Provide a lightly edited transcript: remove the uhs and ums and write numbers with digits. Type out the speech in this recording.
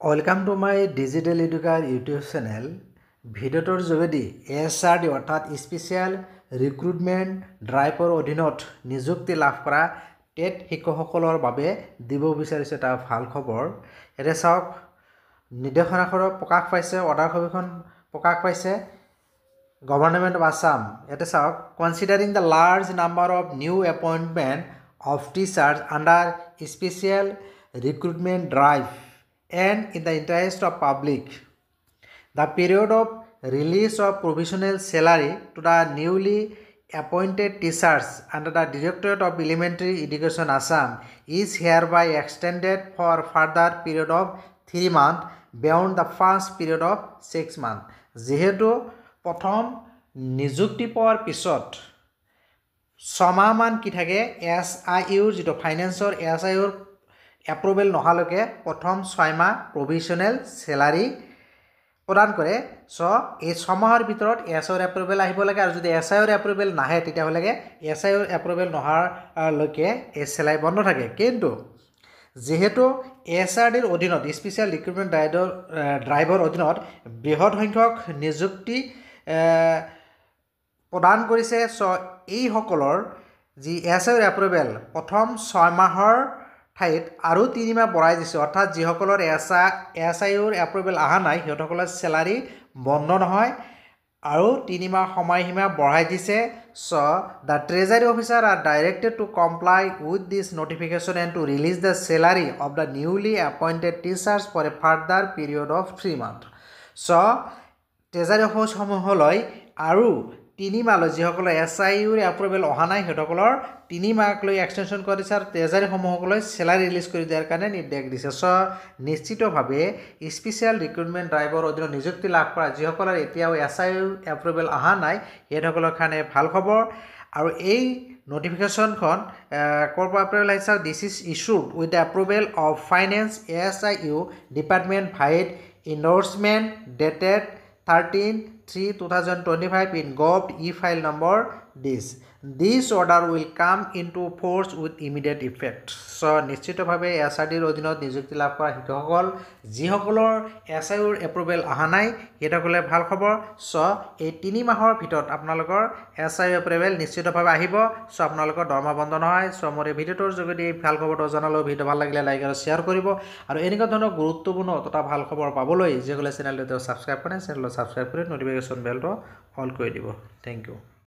Welcome to my digital Educare YouTube channel. ভিডিওটোৰ যোগেদি SRD অৰ্থাৎ স্পেচিয়েল ৰিক্ৰুটমেণ্ট ড্ৰাইভৰ অধীনত নিযুক্তি লাভ কৰা টেট শিক্ষকসকলৰ বাবে দিব বিচাৰিছে এটা ভাল খবৰ। এতিয়া চাওক, নিৰ্দেশনাখন প্ৰকাশ পাইছে, অৰ্ডাৰ কপিখন প্ৰকাশ পাইছে গভৰ্ণমেণ্ট অফ আছাম। ইয়াতে চাওক, considering the large number of new appointment of teachers under special recruitment drive and in the interest of public, the period of release of provisional salary to the newly appointed teachers under the Directorate of Elementary Education Assam is hereby extended for further period of 3 months beyond the first period of 6 months. যেহেতু প্ৰথম নিযুক্তি পোৱাৰ পিছত 6 মাহমান কি থাকে, SIUৰ যিটো ফাইনেন্সৰ SIUৰ approval নহালৈকে প্ৰথম 6 মাহ প্ৰভিশ্যনেল চেলাৰী প্ৰদান কৰে। এই 6 মাহৰ ভিতৰত SIUৰ এপ্ৰুভেল আহিব লাগে, আৰু যদি SIUৰ এপ্ৰুভেল নাহে তেতিয়াহ'লে SIUৰ এপ্ৰুভেল নহালৈকে এই চেলাৰী বন্ধ থাকে। কিন্তু যেহেতু SRDৰ অধীনত স্পেচিয়েল ৰিক্ৰুটমেণ্ট ড্ৰাইভৰ অধীনত বৃহৎ সংখ্যক নিযুক্তি প্ৰদান কৰিছে, এইসকলৰ যি SIUৰ এপ্ৰুভেল প্ৰথম 6 মাহৰ ঠাইত আৰু 3 মাহ বঢ়াই দিছে। অৰ্থাৎ যিসকলৰ SIUৰ এপ্ৰুভেল অহা নাই সিহঁতসকলৰ চেলাৰী বন্ধ নহয়, আৰু 3 মাহ সময়সীমা বঢ়াই দিছে। The treasury officer are directed to comply with this notification and to release the salary of the newly appointed teachers for a further period of 3 month. Treasury অফিচসমূহলৈ আৰু 3 মাহলৈ যিসকলৰ SIUৰ এপ্ৰুভেল অহা নাই সিহঁতসকলৰ 3 মাহলৈ এক্সটেনশ্যন কৰি দিছে, আৰু ট্ৰেজাৰীসমূহসকলৈ চেলাৰী ৰিলিজ কৰি দিয়াৰ কাৰণে নিৰ্দেশ দিছে। নিশ্চিতভাৱে স্পেচিয়েল ৰিক্ৰুটমেণ্ট ড্ৰাইভৰ অধীনত নিযুক্তি লাভ কৰা যিসকলৰ এতিয়াও SIUৰ এপ্ৰুভেল অহা নাই সিহঁতসকলৰ কাৰণে ভাল খবৰ। আৰু এই নটিফিকেশ্যনখন ক'ৰ পৰা এপ্ৰুভেল আহিছে, this is issued with the approval of finance SIU department vide endorsement dated 13/3/2025 in Gov e-file number this. This order will come into force with immediate effect. নিশ্চিতভাৱে SRDৰ অধীনত নিযুক্তি লাভ কৰা শিক্ষকসকল যিসকলৰ SIUৰ এপ্ৰুভেল অহা নাই সিহঁতসকলে ভাল খবৰ। এই 3 মাহৰ ভিতৰত আপোনালোকৰ SIU এপ্ৰুভেল নিশ্চিতভাৱে আহিব। আপোনালোকৰ দৰমহা বন্ধ নহয়। মোৰ এই ভিডিঅ'টোৰ যোগেদি ভাল খবৰটো জনালোঁ। ভিডিঅ' ভাল লাগিলে লাইক আৰু শ্বেয়াৰ কৰিব, আৰু এনেকুৱা ধৰণৰ গুৰুত্বপূৰ্ণ তথা ভাল খবৰ পাবলৈ যিসকলে চেনেলটো ছাবস্ক্ৰাইব কৰে চেনেলটো ছাবস্ক্ৰাইব কৰি নটিফিকেশ্যন বেলটো অল কৰি দিব। Thank U.